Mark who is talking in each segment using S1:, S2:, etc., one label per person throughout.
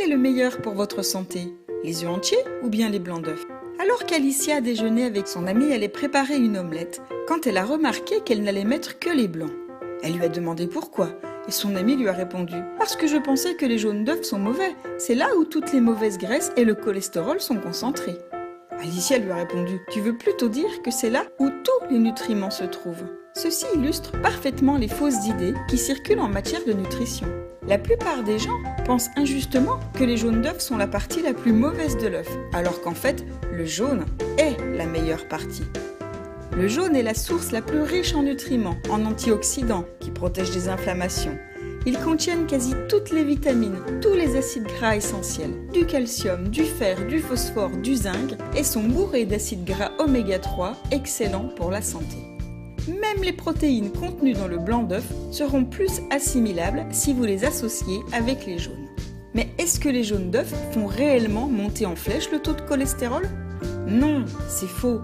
S1: est le meilleur pour votre santé? Les œufs entiers ou bien les blancs d'œufs? Alors qu'Alicia déjeunait avec son amie, elle allait préparer une omelette, quand elle a remarqué qu'elle n'allait mettre que les blancs. Elle lui a demandé pourquoi, et son amie lui a répondu « Parce que je pensais que les jaunes d'œufs sont mauvais, c'est là où toutes les mauvaises graisses et le cholestérol sont concentrés. » Alicia lui a répondu « Tu veux plutôt dire que c'est là où tous les nutriments se trouvent. » Ceci illustre parfaitement les fausses idées qui circulent en matière de nutrition. La plupart des gens pensent injustement que les jaunes d'œufs sont la partie la plus mauvaise de l'œuf, alors qu'en fait, le jaune est la meilleure partie. Le jaune est la source la plus riche en nutriments, en antioxydants qui protègent des inflammations. Ils contiennent quasi toutes les vitamines, tous les acides gras essentiels, du calcium, du fer, du phosphore, du zinc et sont bourrés d'acides gras oméga 3, excellents pour la santé. Même les protéines contenues dans le blanc d'œuf seront plus assimilables si vous les associez avec les jaunes. Mais est-ce que les jaunes d'œufs font réellement monter en flèche le taux de cholestérol? Non, c'est faux.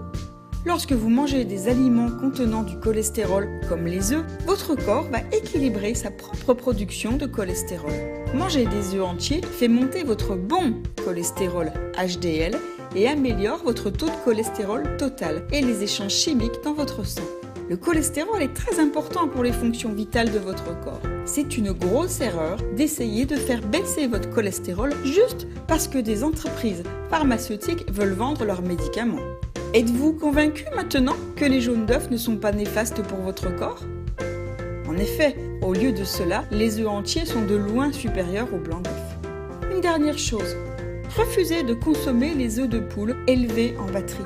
S1: Lorsque vous mangez des aliments contenant du cholestérol, comme les œufs, votre corps va équilibrer sa propre production de cholestérol. Manger des œufs entiers fait monter votre bon cholestérol, HDL, et améliore votre taux de cholestérol total et les échanges chimiques dans votre sang. Le cholestérol est très important pour les fonctions vitales de votre corps. C'est une grosse erreur d'essayer de faire baisser votre cholestérol juste parce que des entreprises pharmaceutiques veulent vendre leurs médicaments. Êtes-vous convaincu maintenant que les jaunes d'œufs ne sont pas néfastes pour votre corps? En effet, au lieu de cela, les œufs entiers sont de loin supérieurs aux blancs d'œufs. Une dernière chose, refusez de consommer les œufs de poule élevés en batterie.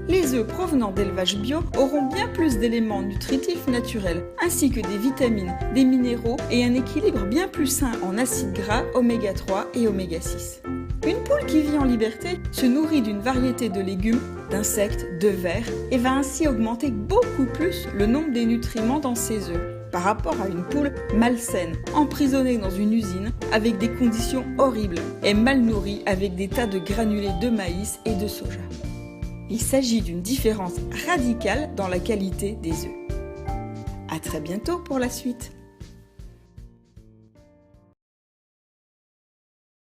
S1: Les œufs provenant d'élevage bio auront bien plus d'éléments nutritifs naturels, ainsi que des vitamines, des minéraux et un équilibre bien plus sain en acides gras oméga 3 et oméga 6. Une poule qui vit en liberté se nourrit d'une variété de légumes, d'insectes, de vers et va ainsi augmenter beaucoup plus le nombre des nutriments dans ses œufs par rapport à une poule malsaine, emprisonnée dans une usine avec des conditions horribles et mal nourrie avec des tas de granulés de maïs et de soja. Il s'agit d'une différence radicale dans la qualité des œufs. À très bientôt pour la suite.